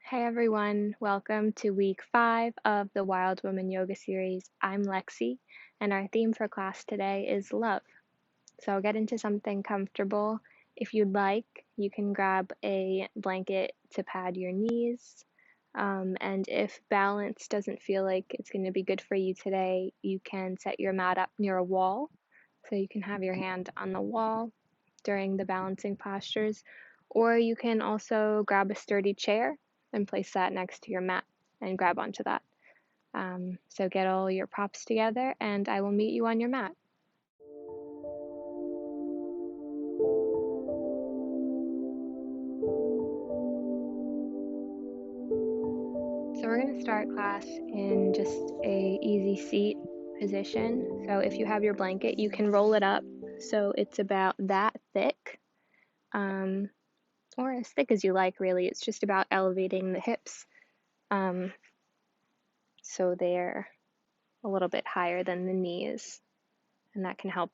Hey everyone, welcome to week 5 of the Wild Woman Yoga series. I'm Lexi, and our theme for class today is love. So get into something comfortable. If you'd like, you can grab a blanket to pad your knees. And if balance doesn't feel like it's going to be good for you today, you can set your mat up near a wall so you can have your hand on the wall during the balancing postures, or you can also grab a sturdy chair and place that next to your mat and grab onto that. So get all your props together, and I will meet you on your mat. So we're going to start class in just a easy seat position. So if you have your blanket, you can roll it up so it's about that thick, or as thick as you like, really. It's just about elevating the hips so they're a little bit higher than the knees, and that can help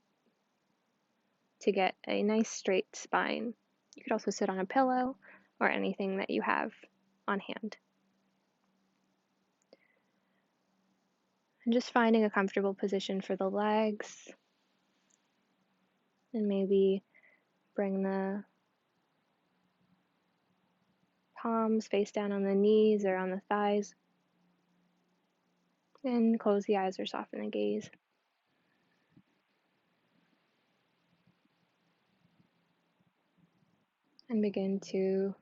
to get a nice straight spine. You could also sit on a pillow or anything that you have on hand. And just finding a comfortable position for the legs, and maybe bring the palms face down on the knees or on the thighs, and close the eyes or soften the gaze. And begin to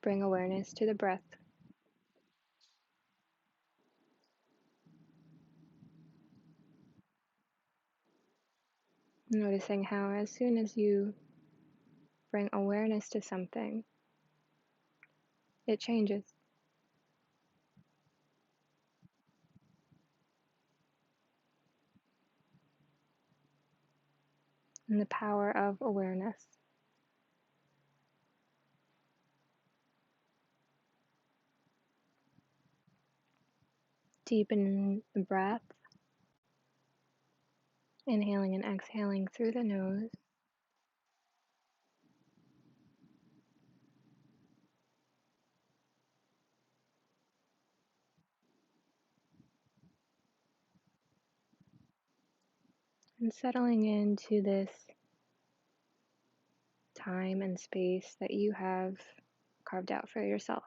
bring awareness to the breath. Noticing how as soon as you bring awareness to something, it changes. And the power of awareness. Deepen the breath, inhaling and exhaling through the nose. And settling into this time and space that you have carved out for yourself.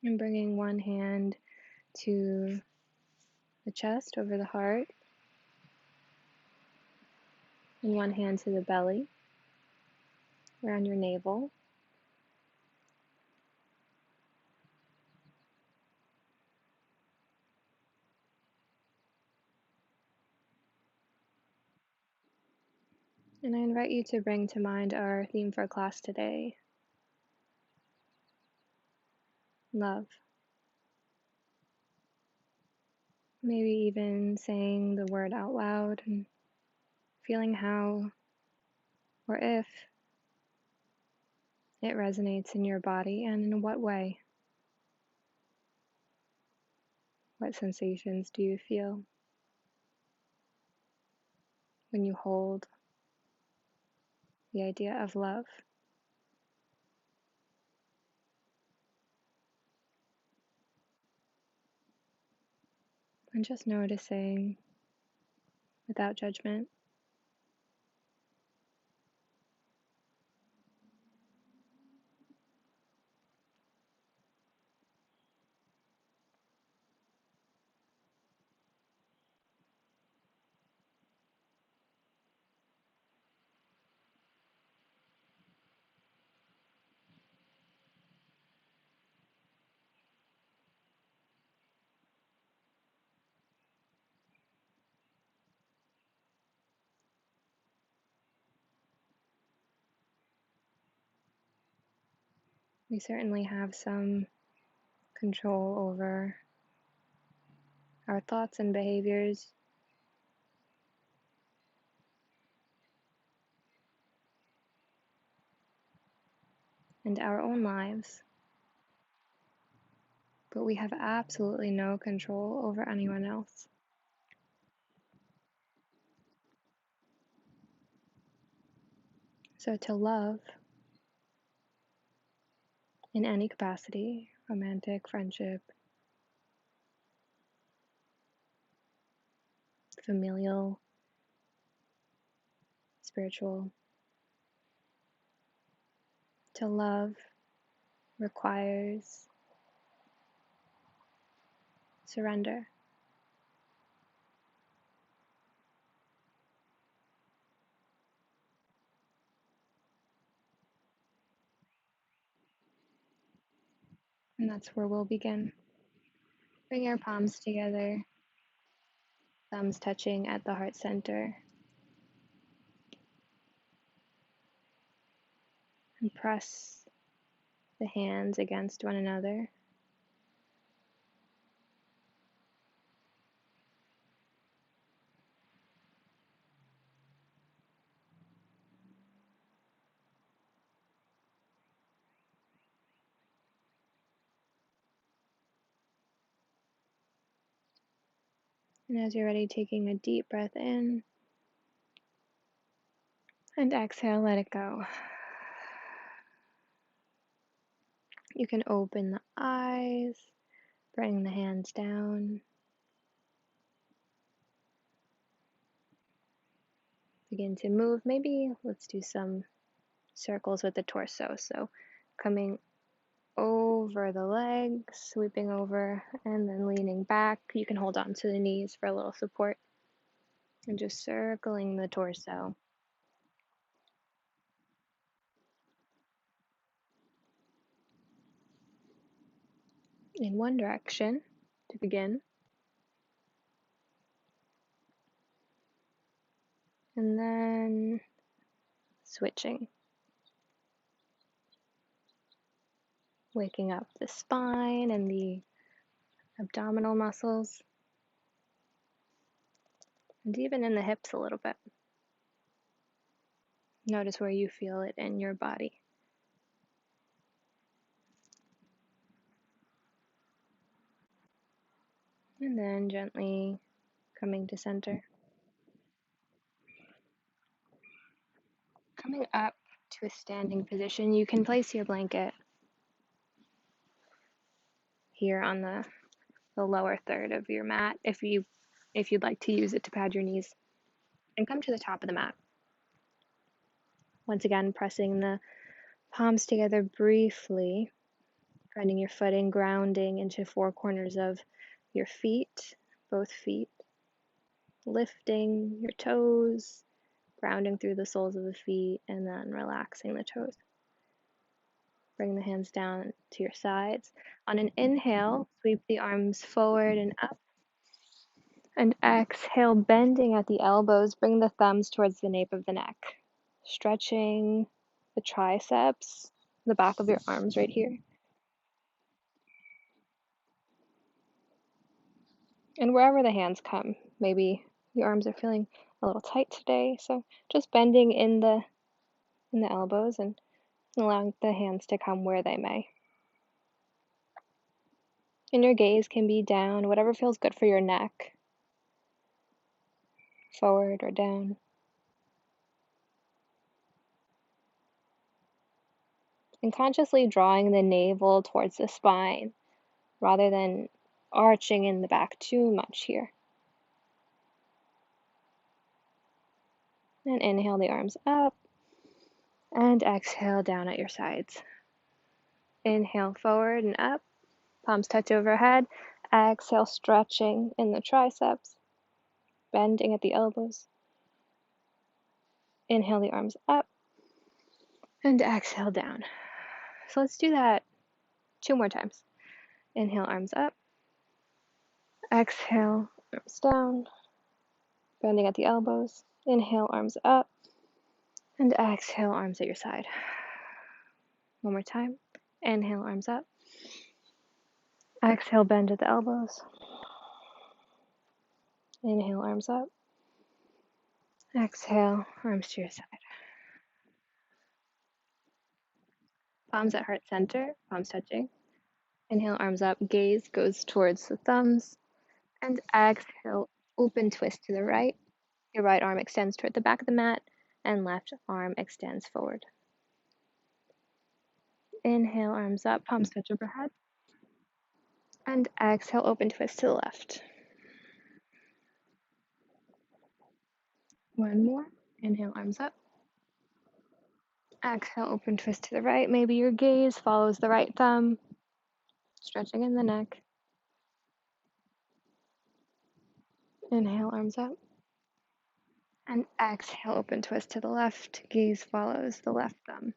And bringing one hand to the chest over the heart, and one hand to the belly, around your navel. And I invite you to bring to mind our theme for class today: love. Maybe even saying the word out loud and feeling how or if it resonates in your body, and in what way. What sensations do you feel when you hold the idea of love? And just noticing without judgment. We certainly have some control over our thoughts and behaviors and our own lives, but we have absolutely no control over anyone else. So to love in any capacity, romantic, friendship, familial, spiritual, to love requires surrender. And that's where we'll begin. Bring your palms together, thumbs touching at the heart center, and press the hands against one another. And as you're ready, taking a deep breath in and exhale, let it go. You can open the eyes, bring the hands down. Begin to move. Maybe let's do some circles with the torso. So coming over the legs, sweeping over, and then leaning back. You can hold on to the knees for a little support. And just circling the torso in one direction to begin. And then switching. Waking up the spine and the abdominal muscles. And even in the hips a little bit. Notice where you feel it in your body. And then gently coming to center. Coming up to a standing position, you can place your blanket here on the lower third of your mat if you'd like to use it to pad your knees. And come to the top of the mat. Once again, pressing the palms together briefly, finding your footing, grounding into four corners of your feet, both feet, lifting your toes, grounding through the soles of the feet, and then relaxing the toes. Bring the hands down to your sides. On an inhale, sweep the arms forward and up. And exhale, bending at the elbows, bring the thumbs towards the nape of the neck. Stretching the triceps, the back of your arms right here. And wherever the hands come, maybe your arms are feeling a little tight today, so just bending in the elbows and allowing the hands to come where they may. And your gaze can be down, whatever feels good for your neck, forward or down. And consciously drawing the navel towards the spine rather than arching in the back too much here. And inhale the arms up and exhale down at your sides. Inhale forward and up, palms touch overhead. Exhale, stretching in the triceps, bending at the elbows. Inhale the arms up and exhale down. So let's do that 2 more times. Inhale, arms up. Exhale, arms down, bending at the elbows. Inhale, arms up. And exhale, arms at your side. One more time. Inhale, arms up. Exhale, bend at the elbows. Inhale, arms up. Exhale, arms to your side. palms at heart center, palms touching. Inhale, arms up, gaze goes towards the thumbs. And exhale, open twist to the right. Your right arm extends toward the back of the mat, and left arm extends forward. Inhale, arms up, palms touch overhead. And exhale, open twist to the left. One more. Inhale, arms up. Exhale, open twist to the right. Maybe your gaze follows the right thumb, stretching in the neck. Inhale, arms up. And exhale, open twist to the left. Gaze follows the left thumb.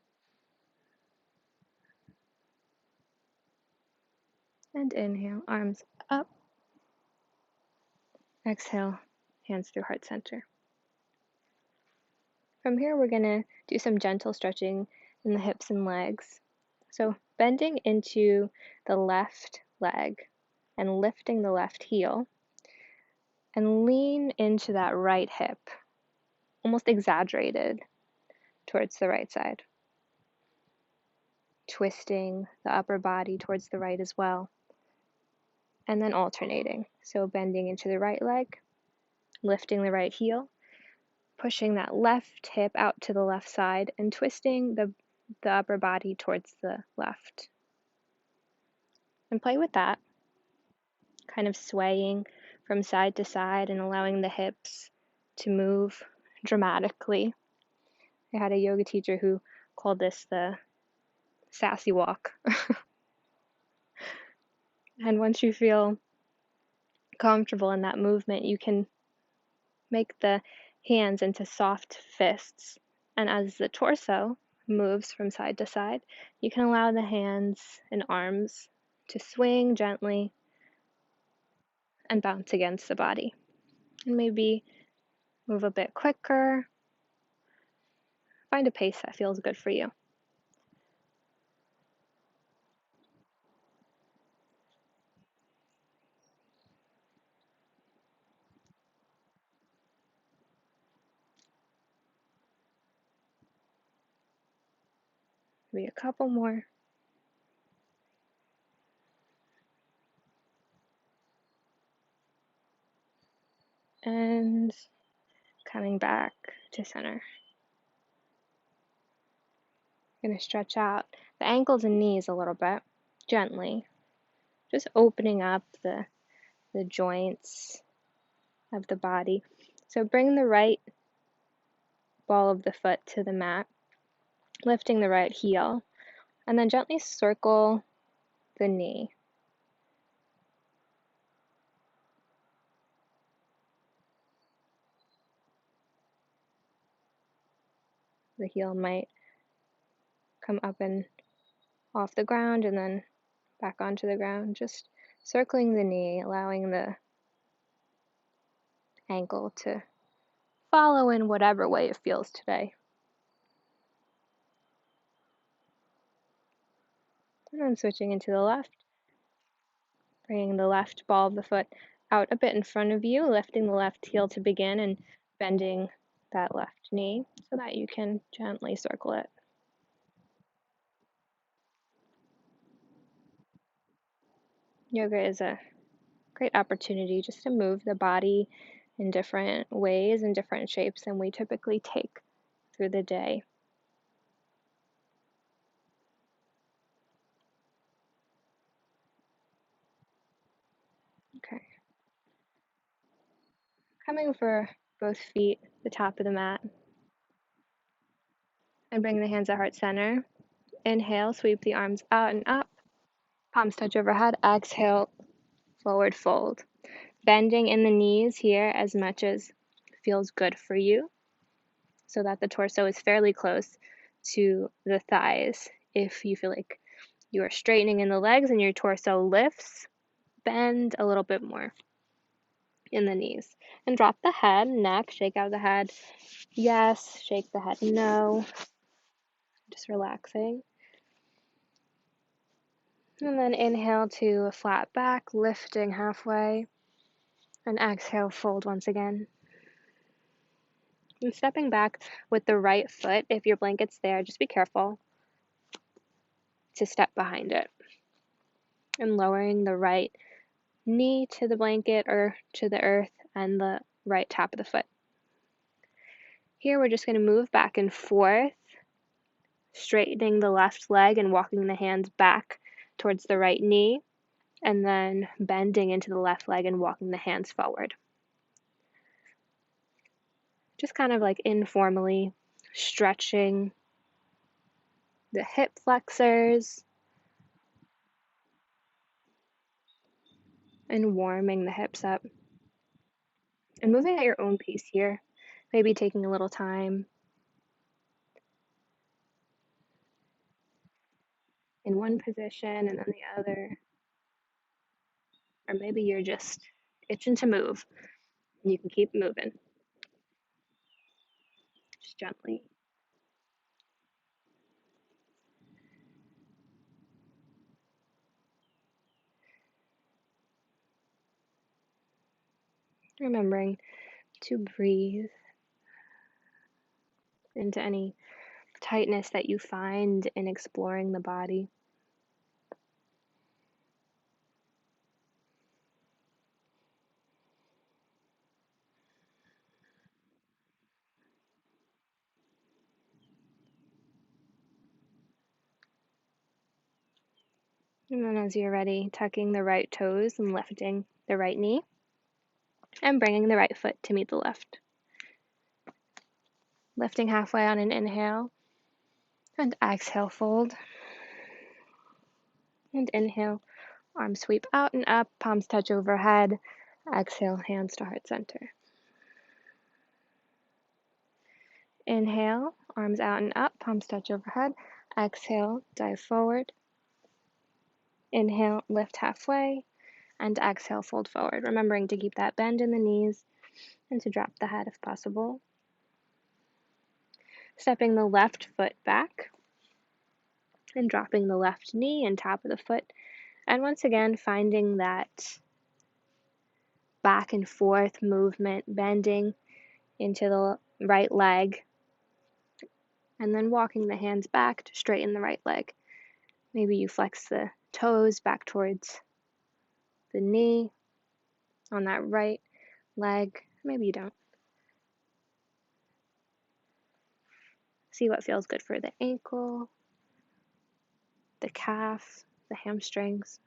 And inhale, arms up. Exhale, hands through heart center. From here, we're going to do some gentle stretching in the hips and legs. So bending into the left leg and lifting the left heel, and lean into that right hip, almost exaggerated towards the right side. Twisting the upper body towards the right as well. And then alternating. So bending into the right leg, lifting the right heel, pushing that left hip out to the left side, and twisting the upper body towards the left. And play with that, kind of swaying from side to side and allowing the hips to move dramatically. I had a yoga teacher who called this the sassy walk. And once you feel comfortable in that movement, you can make the hands into soft fists. And as the torso moves from side to side, you can allow the hands and arms to swing gently and bounce against the body. And maybe move a bit quicker. Find a pace that feels good for you. Maybe a couple more. And coming back to center. Going to stretch out the ankles and knees a little bit, gently. Just opening up the joints of the body. So bring the right ball of the foot to the mat, lifting the right heel, and then gently circle the knee. The heel might come up and off the ground and then back onto the ground, just circling the knee, allowing the ankle to follow in whatever way it feels today. And then switching into the left, bringing the left ball of the foot out a bit in front of you, lifting the left heel to begin and bending that left knee so that you can gently circle it. Yoga is a great opportunity just to move the body in different ways and different shapes than we typically take through the day. Okay. Coming for both feet, the top of the mat, and bring the hands at heart center. Inhale, sweep the arms out and up. Palms touch overhead. Exhale, forward fold. Bending in the knees here as much as feels good for you, so that the torso is fairly close to the thighs. If you feel like you are straightening in the legs and your torso lifts, bend a little bit more in the knees. And drop the head, neck, shake out the head. Yes, shake the head, no. Just relaxing. And then inhale to a flat back, lifting halfway. And exhale, fold once again. And stepping back with the right foot, if your blanket's there, just be careful. to step behind it. And lowering the right knee to the blanket or to the earth and the right top of the foot. Here we're just going to move back and forth, straightening the left leg and walking the hands back towards the right knee, and then bending into the left leg and walking the hands forward. Just kind of like informally stretching the hip flexors and warming the hips up. And moving at your own pace here, maybe taking a little time in one position and then the other. Or maybe you're just itching to move and you can keep moving, just gently. Remembering to breathe into any tightness that you find in exploring the body. And then as you're ready, tucking the right toes and lifting the right knee and bringing the right foot to meet the left. Lifting halfway on an inhale and exhale, fold. And inhale, arms sweep out and up, palms touch overhead. Exhale, hands to heart center. Inhale, arms out and up, palms touch overhead. Exhale, dive forward. Inhale, lift halfway, and exhale, fold forward. Remembering to keep that bend in the knees and to drop the head if possible. Stepping the left foot back and dropping the left knee and top of the foot. And once again, finding that back and forth movement, bending into the right leg, and then walking the hands back to straighten the right leg. Maybe you flex the toes back towards the knee on that right leg. Maybe you don't. See what feels good for the ankle, the calf, the hamstrings.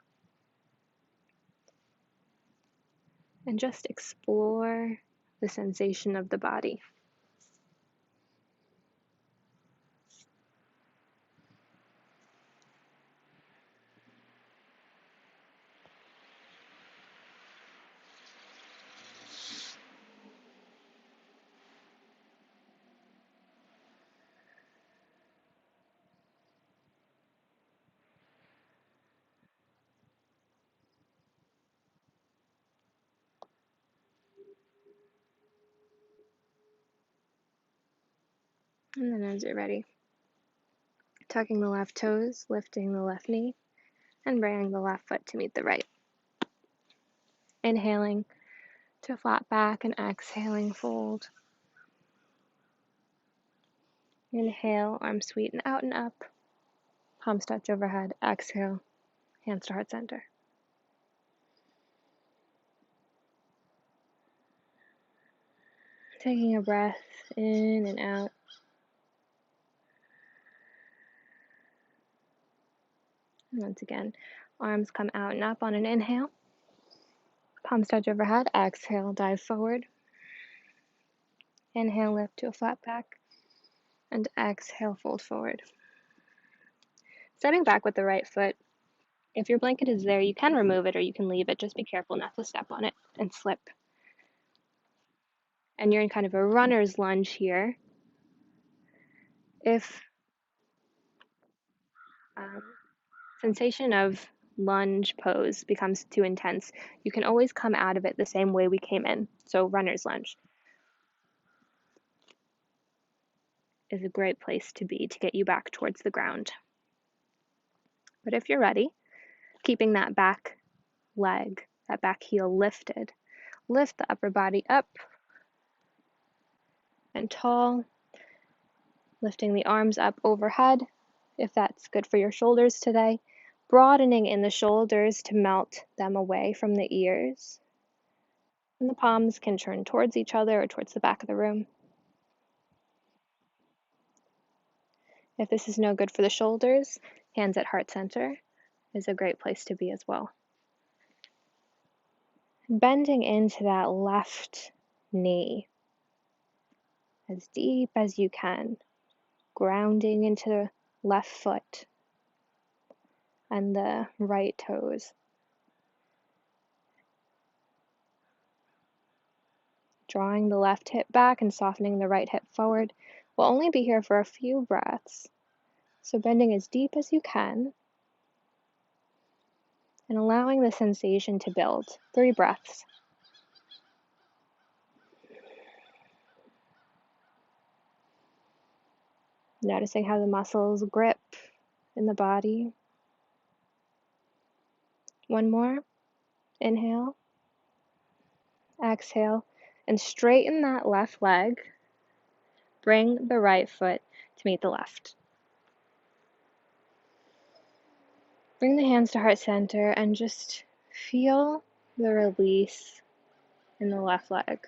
And just explore the sensation of the body. And then as you're ready, tucking the left toes, lifting the left knee, and bringing the left foot to meet the right. Inhaling to flat back and exhaling, fold. Inhale, arms sweeten out and up, palms touch overhead. Exhale, hands to heart center. Taking a breath in and out. And once again, arms come out and up on an inhale. Palms touch overhead. Exhale, dive forward. Inhale, lift to a flat back. And exhale, fold forward. Stepping back with the right foot. If your blanket is there, you can remove it or you can leave it. Just be careful not to step on it and slip. And you're in kind of a runner's lunge here. If sensation of lunge pose becomes too intense, you can always come out of it the same way we came in. So runner's lunge is a great place to be to get you back towards the ground. But if you're ready, keeping that back leg, that back heel lifted, lift the upper body up and tall, lifting the arms up overhead if that's good for your shoulders today. Broadening in the shoulders to melt them away from the ears. And the palms can turn towards each other or towards the back of the room. If this is no good for the shoulders, hands at heart center is a great place to be as well. Bending into that left knee as deep as you can, grounding into the left foot and the right toes. Drawing the left hip back and softening the right hip forward. We'll only be here for a few breaths. So bending as deep as you can and allowing the sensation to build. 3 breaths. Noticing how the muscles grip in the body. One more. Inhale. Exhale. And straighten that left leg. Bring the right foot to meet the left. Bring the hands to heart center and just feel the release in the left leg.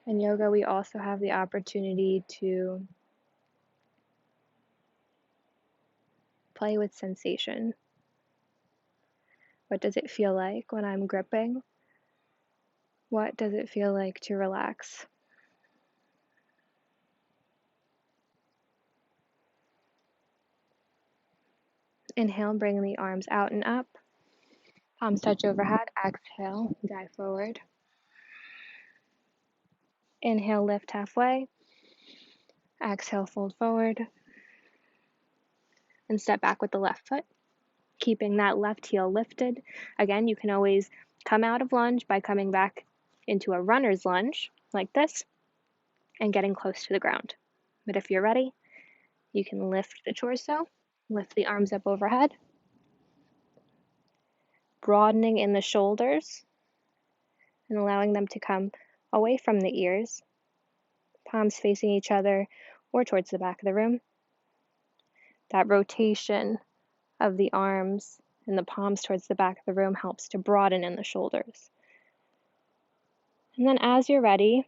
In yoga, we also have the opportunity to play with sensation. What does it feel like when I'm gripping? What does it feel like to relax? Inhale, bring the arms out and up. Palms touch overhead. Exhale, dive forward. Inhale, lift halfway. Exhale, fold forward. And step back with the left foot, keeping that left heel lifted. Again, you can always come out of lunge by coming back into a runner's lunge, like this, and getting close to the ground. But if you're ready, you can lift the torso, lift the arms up overhead, broadening in the shoulders, and allowing them to come away from the ears, palms facing each other or towards the back of the room. That rotation of the arms and the palms towards the back of the room helps to broaden in the shoulders. And then as you're ready,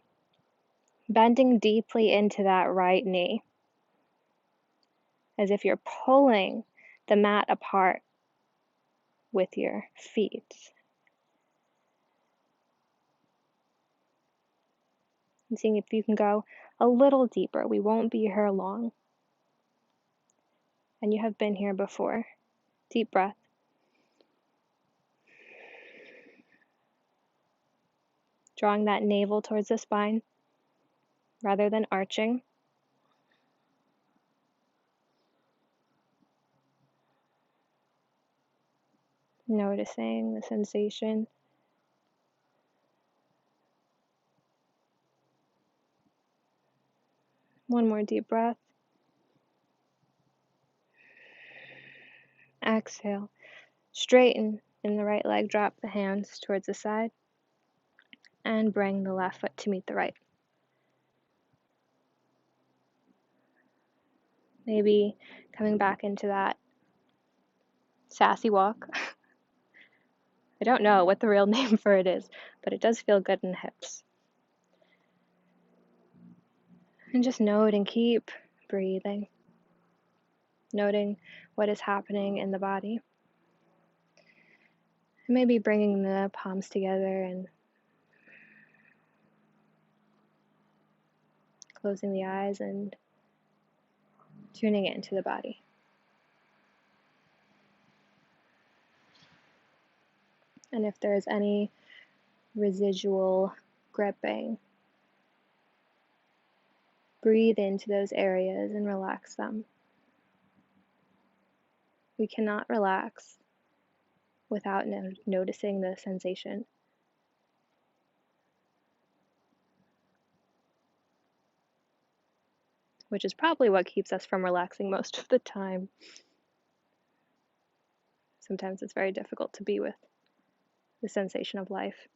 bending deeply into that right knee, as if you're pulling the mat apart with your feet. And seeing if you can go a little deeper. We won't be here long. And you have been here before. Deep breath. Drawing that navel towards the spine rather than arching. Noticing the sensation. One more deep breath. Exhale. Straighten in the right leg. Drop the hands towards the side. And bring the left foot to meet the right. Maybe coming back into that sassy walk. I don't know what the real name for it is, but it does feel good in the hips. And just note and keep breathing, noting what is happening in the body. And maybe bringing the palms together and closing the eyes and tuning it into the body. And if there's any residual gripping, breathe into those areas and relax them. We cannot relax without noticing the sensation. Which is probably what keeps us from relaxing most of the time. Sometimes it's very difficult to be with the sensation of life.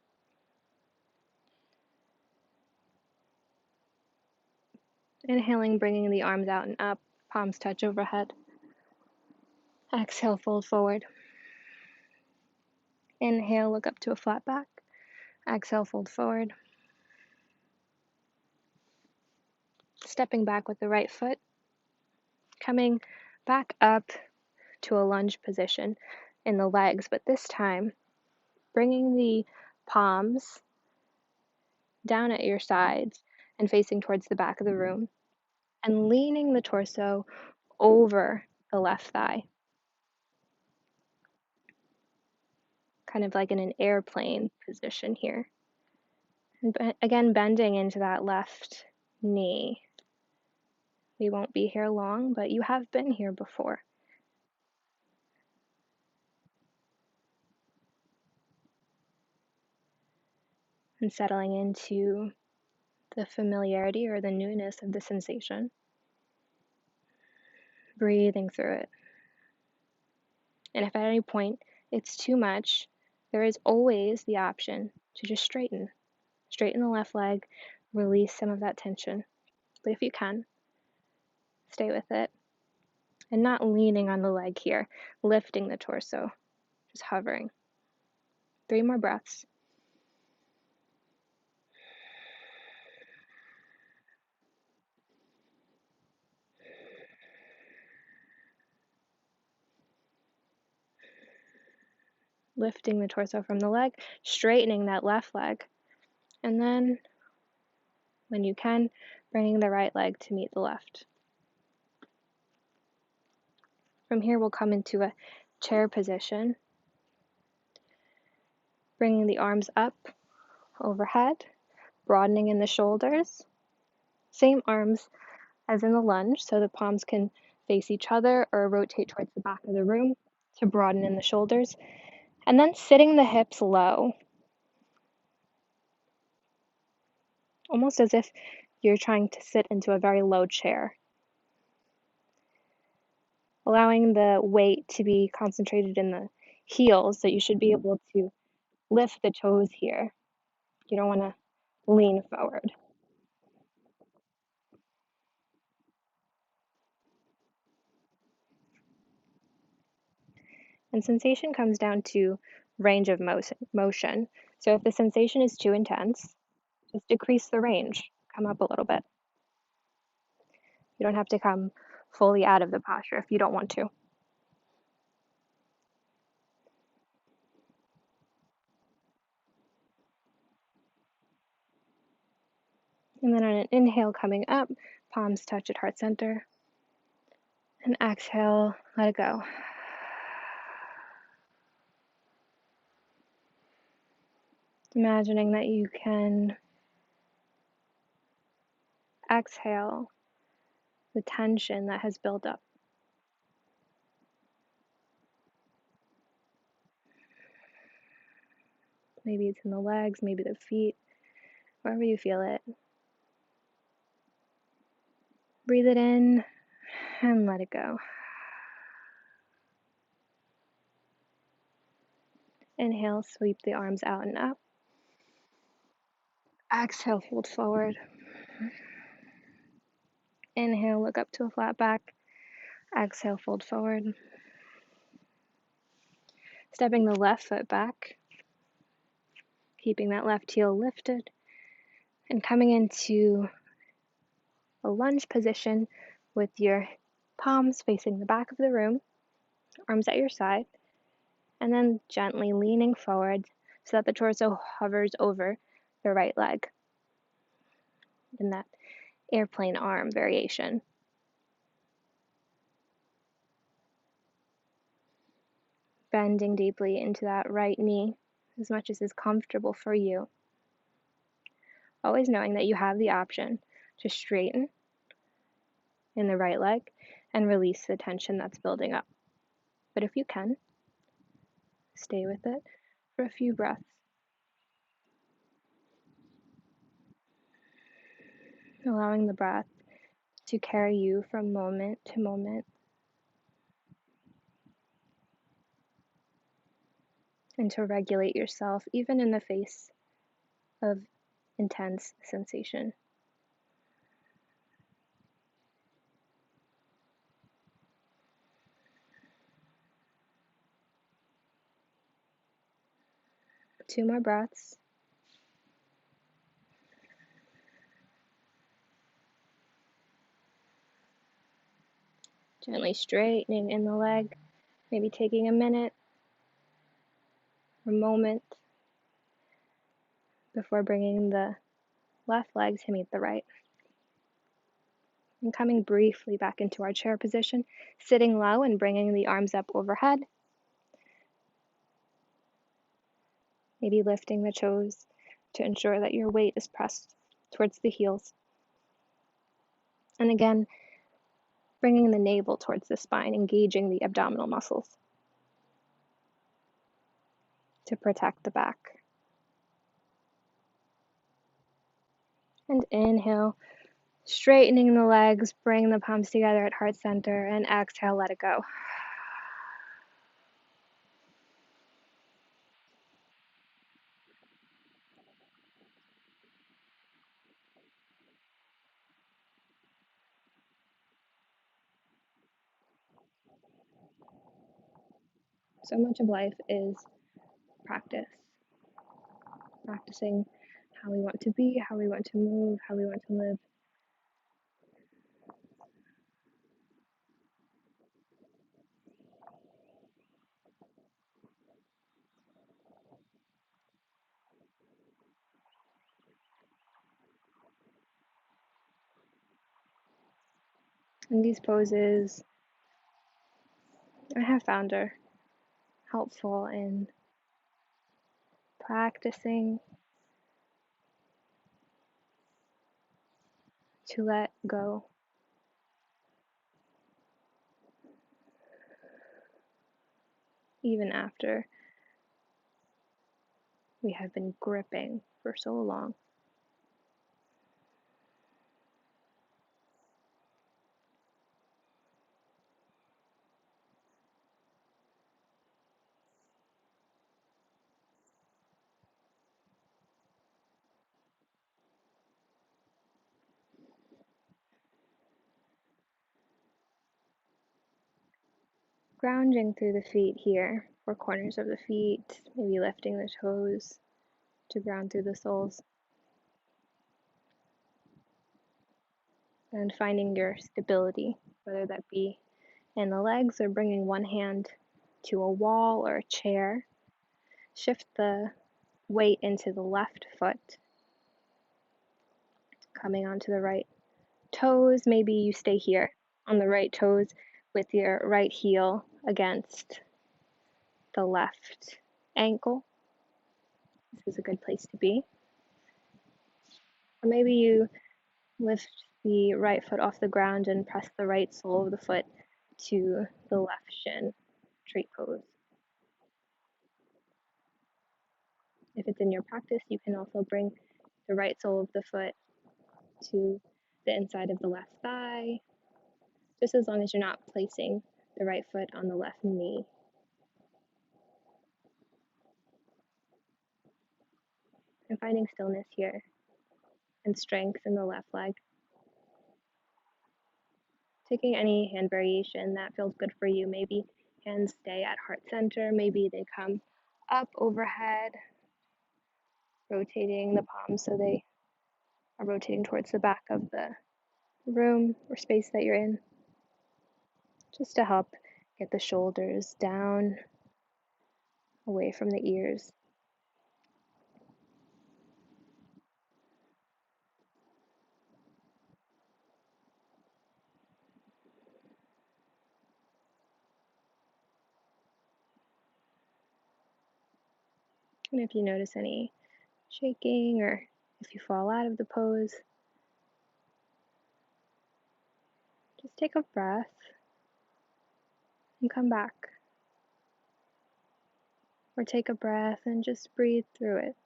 Inhaling, bringing the arms out and up, palms touch overhead. Exhale, fold forward. Inhale, look up to a flat back. Exhale, fold forward. Stepping back with the right foot. Coming back up to a lunge position in the legs, but this time bringing the palms down at your sides and facing towards the back of the room, and leaning the torso over the left thigh, kind of like in an airplane position here. And again, bending into that left knee. We won't be here long, but you have been here before. And settling into the familiarity or the newness of the sensation. Breathing through it. And if at any point it's too much, there is always the option to just straighten. Straighten the left leg, release some of that tension. But if you can, stay with it. And not leaning on the leg here, lifting the torso, just hovering. 3 more breaths. Lifting the torso from the leg, straightening that left leg. And then, when you can, bringing the right leg to meet the left. From here, we'll come into a chair position, bringing the arms up overhead, broadening in the shoulders. Same arms as in the lunge, so the palms can face each other or rotate towards the back of the room to broaden in the shoulders. And then sitting the hips low, almost as if you're trying to sit into a very low chair. Allowing the weight to be concentrated in the heels, so you should be able to lift the toes here. You don't want to lean forward. And sensation comes down to range of motion. So if the sensation is too intense, just decrease the range, come up a little bit. You don't have to come fully out of the posture if you don't want to. And then on an inhale coming up, palms touch at heart center. And exhale, let it go. Imagining that you can exhale the tension that has built up. Maybe it's in the legs, maybe the feet, wherever you feel it. Breathe it in and let it go. Inhale, sweep the arms out and up. Exhale, fold forward. Inhale, look up to a flat back. Exhale, fold forward. Stepping the left foot back, keeping that left heel lifted, and coming into a lunge position with your palms facing the back of the room, arms at your side, and then gently leaning forward so that the torso hovers over the right leg in that airplane arm variation. Bending deeply into that right knee as much as is comfortable for you. Always knowing that you have the option to straighten in the right leg and release the tension that's building up. But if you can, stay with it for a few breaths. Allowing the breath to carry you from moment to moment. and to regulate yourself even in the face of intense sensation. Two more breaths. Gently straightening in the leg, maybe taking a minute or moment before bringing the left leg to meet the right. And coming briefly back into our chair position, sitting low and bringing the arms up overhead. Maybe lifting the toes to ensure that your weight is pressed towards the heels. And again, bringing the navel towards the spine, engaging the abdominal muscles to protect the back. And inhale, straightening the legs, bring the palms together at heart center, and exhale, let it go. So much of life is practice. Practicing how we want to be, how we want to move, how we want to live. And these poses, I have found are helpful in practicing to let go. Even after we have been gripping for so long. Grounding through the feet here, four corners of the feet, maybe lifting the toes to ground through the soles. And finding your stability, whether that be in the legs or bringing one hand to a wall or a chair. Shift the weight into the left foot, coming onto the right toes. Maybe you stay here on the right toes with your right heel against the left ankle. This is a good place to be. Or maybe you lift the right foot off the ground and press the right sole of the foot to the left shin, tree pose. If it's in your practice, you can also bring the right sole of the foot to the inside of the left thigh, just as long as you're not placing the right foot on the left knee. And finding stillness here and strength in the left leg. Taking any hand variation that feels good for you. Maybe hands stay at heart center, maybe they come up overhead, rotating the palms so they are rotating towards the back of the room or space that you're in, just to help get the shoulders down, away from the ears. And if you notice any shaking or if you fall out of the pose, just take a breath and come back. Or take a breath and just breathe through it.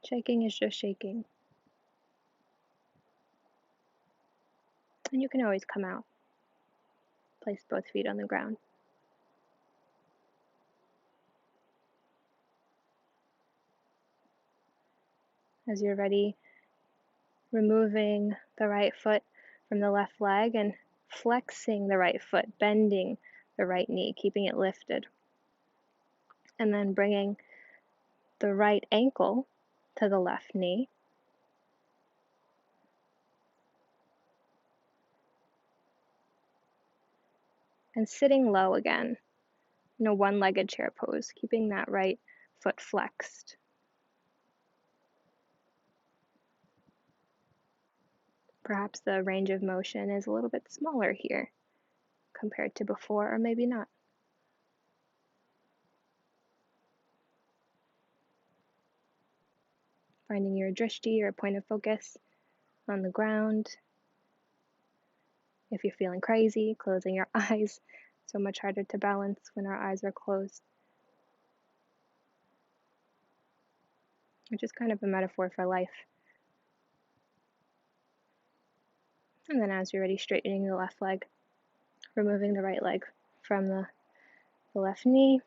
Shaking is just shaking. And you can always come out. Place both feet on the ground. As you're ready, removing the right foot from the left leg and flexing the right foot, bending the right knee, keeping it lifted. And then bringing the right ankle to the left knee. And sitting low again in a one-legged chair pose, keeping that right foot flexed. Perhaps the range of motion is a little bit smaller here compared to before, or maybe not. Finding your drishti, or point of focus, on the ground. If you're feeling crazy, closing your eyes. So much harder to balance when our eyes are closed. Which is kind of a metaphor for life. And then as you're ready, straightening the left leg, removing the right leg from the left knee,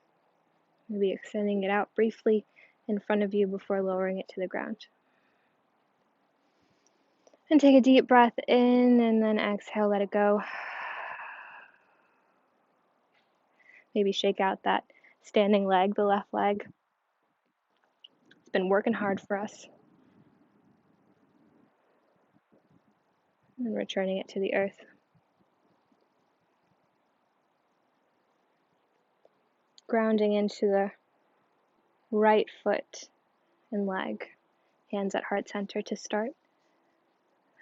maybe extending it out briefly in front of you before lowering it to the ground. And take a deep breath in and then exhale, let it go. Maybe shake out that standing leg, the left leg. It's been working hard for us. And returning it to the earth. Grounding into the right foot and leg. Hands at heart center to start.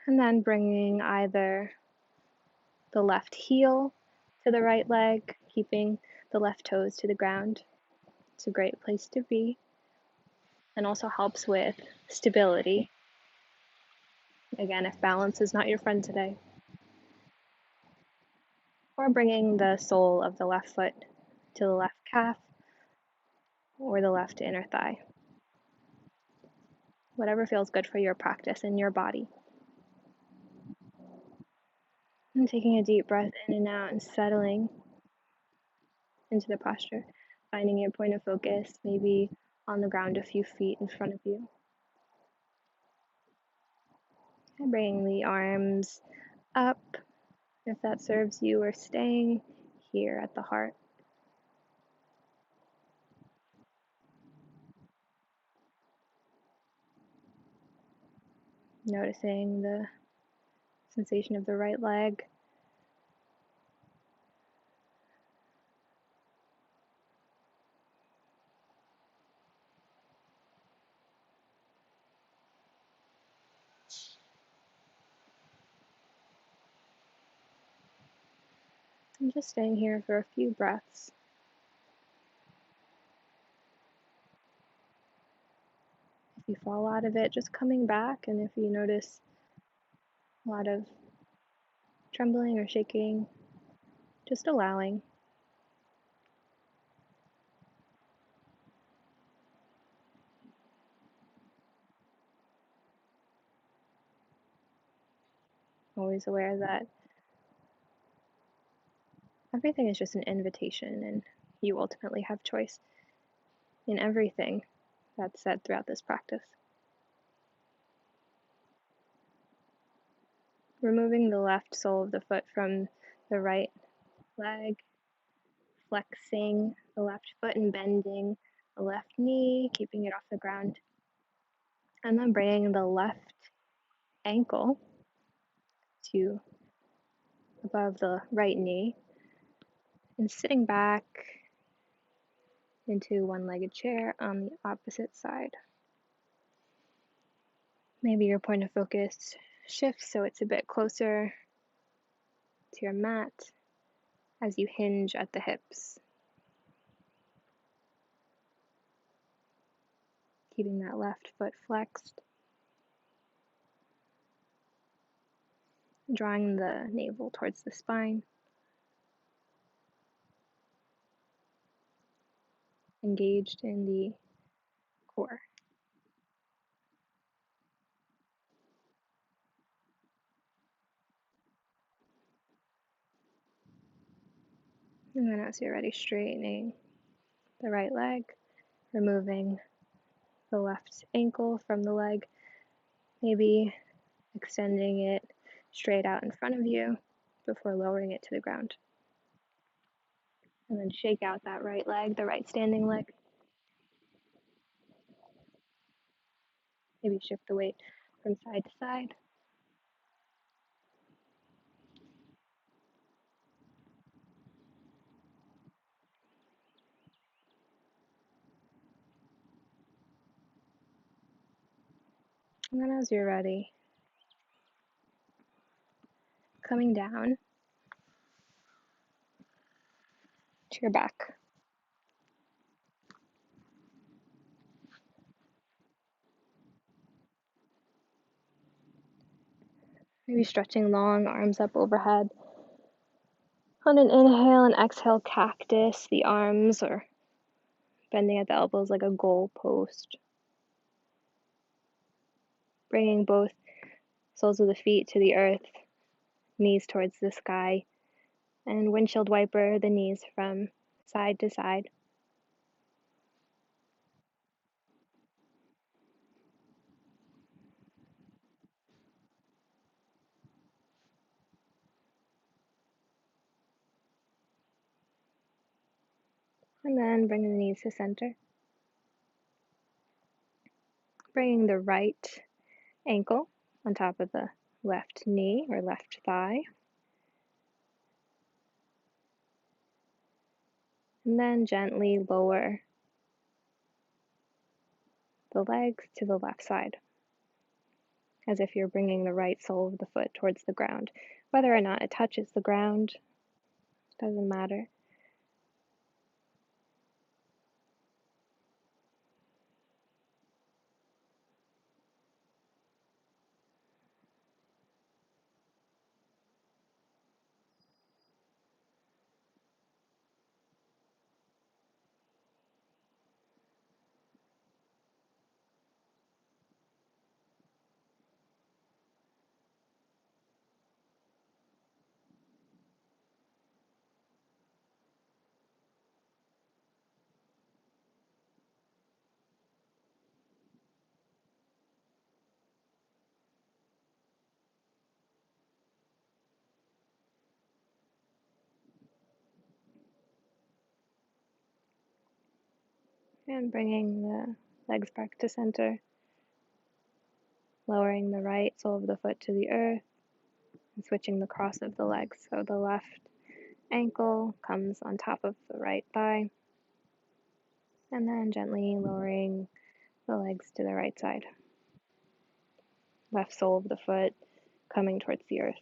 And then bringing either the left heel to the right leg, keeping the left toes to the ground. It's a great place to be, and also helps with stability. Again, if balance is not your friend today. Or bringing the sole of the left foot to the left calf or the left inner thigh. Whatever feels good for your practice and your body. And taking a deep breath in and out and settling into the posture. Finding your point of focus, maybe on the ground a few feet in front of you. And bringing the arms up, if that serves you, or staying here at the heart. Noticing the sensation of the right leg. I'm just staying here for a few breaths. If you fall out of it, just coming back, and if you notice a lot of trembling or shaking, just allowing. Always aware that everything is just an invitation, and you ultimately have choice in everything that's said throughout this practice. Removing the left sole of the foot from the right leg, flexing the left foot and bending the left knee, keeping it off the ground. And then bringing the left ankle to above the right knee and sitting back into one-legged chair on the opposite side. Maybe your point of focus shifts so it's a bit closer to your mat as you hinge at the hips. Keeping that left foot flexed. Drawing the navel towards the spine. Engaged in the core. And then as you're ready, straightening the right leg, removing the left ankle from the leg, maybe extending it straight out in front of you before lowering it to the ground. And then shake out that right leg, the right standing leg. Maybe shift the weight from side to side. And then as you're ready, coming down to your back. Maybe stretching long arms up overhead. On an inhale and exhale, cactus the arms, or bending at the elbows like a goal post. Bringing both soles of the feet to the earth, knees towards the sky, and windshield wiper the knees from side to side. And then bringing the knees to center. Bringing the right ankle on top of the left knee or left thigh. And then gently lower the legs to the left side, as if you're bringing the right sole of the foot towards the ground. Whether or not it touches the ground doesn't matter. And bringing the legs back to center, lowering the right sole of the foot to the earth, and switching the cross of the legs. So the left ankle comes on top of the right thigh, and then gently lowering the legs to the right side. Left sole of the foot coming towards the earth.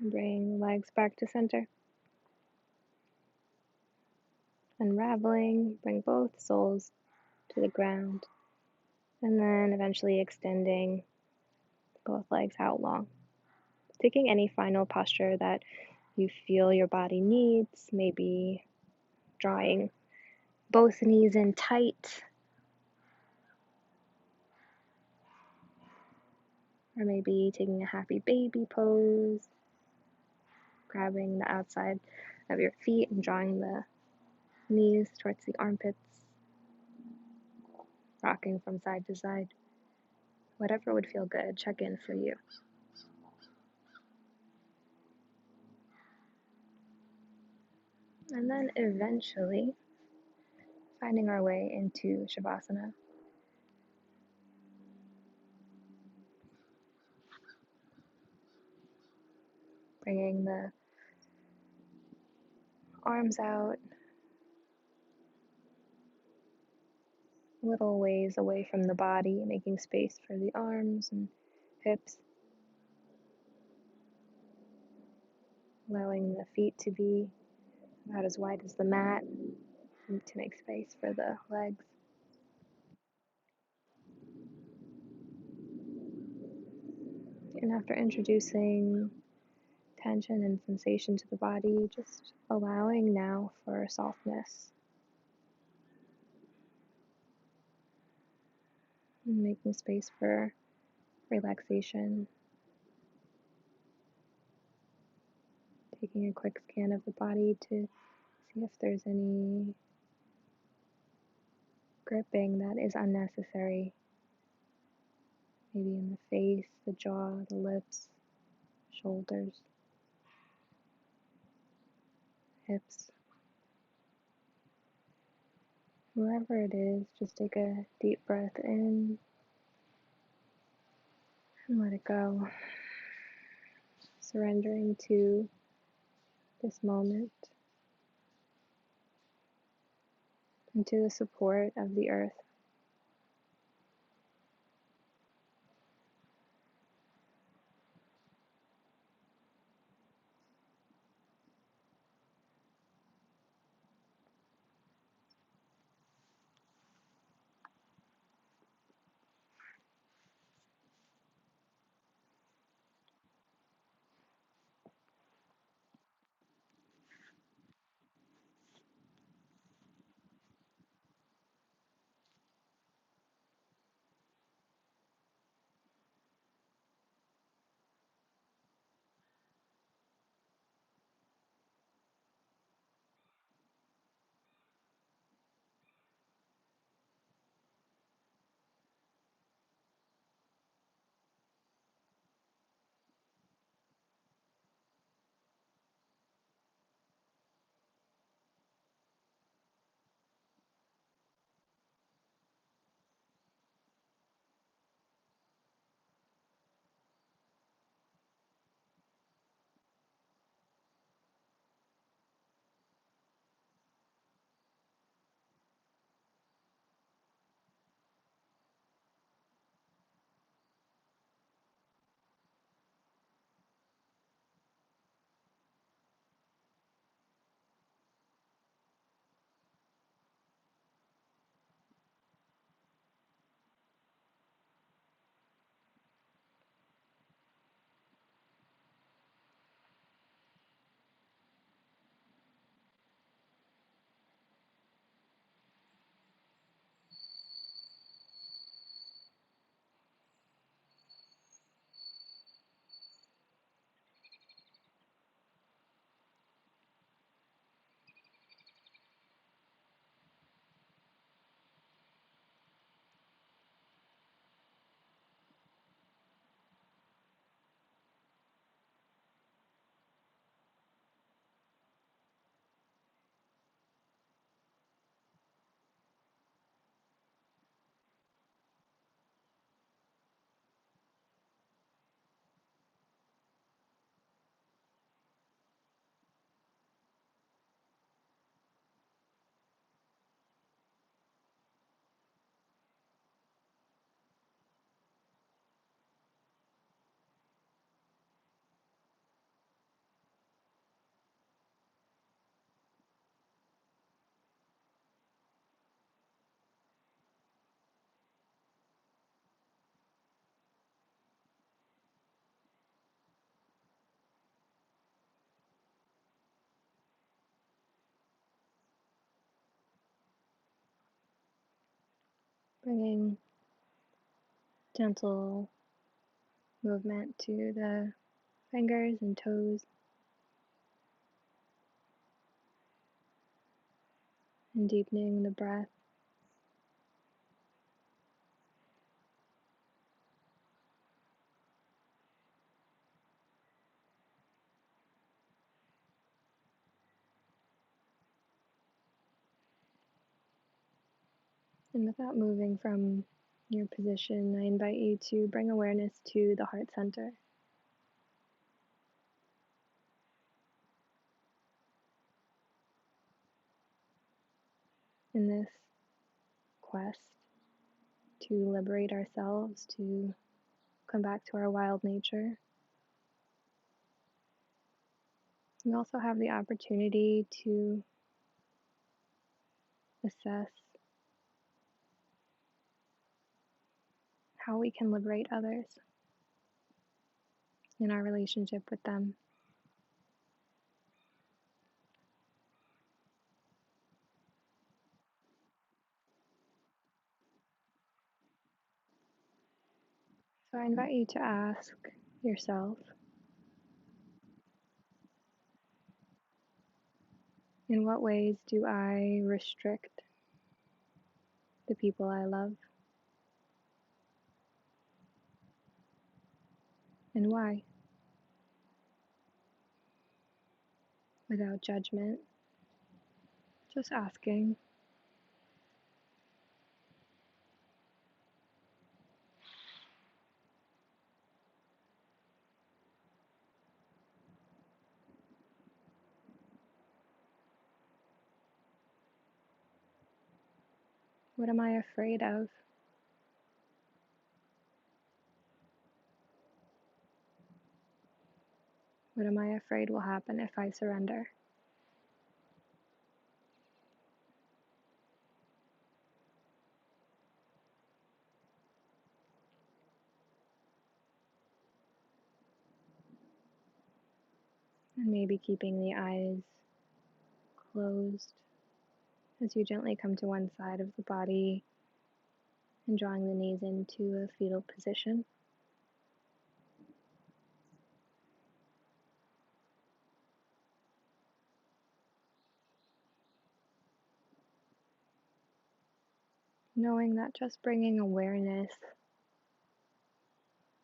Bring the legs back to center. Unraveling, bring both soles to the ground, and then eventually extending both legs out long. Taking any final posture that you feel your body needs, maybe drawing both knees in tight, or maybe taking a happy baby pose, grabbing the outside of your feet and drawing the knees towards the armpits, rocking from side to side. Whatever would feel good, check in for you. And then eventually finding our way into Shavasana. Bringing the arms out little ways away from the body, making space for the arms and hips. allowing the feet to be about as wide as the mat to make space for the legs. And after introducing tension and sensation to the body, just allowing now for softness, and making space for relaxation. Taking a quick scan of the body to see if there's any gripping that is unnecessary, maybe in the face, the jaw, the lips, shoulders, hips. Wherever it is, just take a deep breath in and let it go, surrendering to this moment and to the support of the earth. Bringing gentle movement to the fingers and toes, and deepening the breath. And without moving from your position, I invite you to bring awareness to the heart center. In this quest to liberate ourselves, to come back to our wild nature, We also have the opportunity to assess how we can liberate others in our relationship with them. So I invite you to ask yourself, in what ways do I restrict the people I love, and why? Without judgment, just asking. What am I afraid of? What am I afraid will happen if I surrender? And maybe keeping the eyes closed as you gently come to one side of the body and drawing the knees into a fetal position. Knowing that just bringing awareness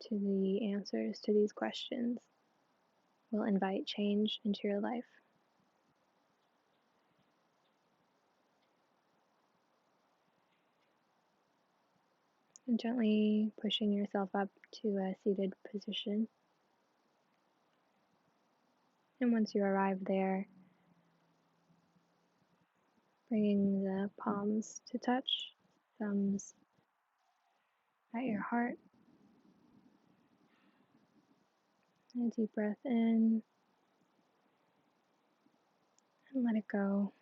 to the answers to these questions will invite change into your life. And gently pushing yourself up to a seated position. And once you arrive there, bringing the palms to touch, thumbs at your heart. And a deep breath in and let it go.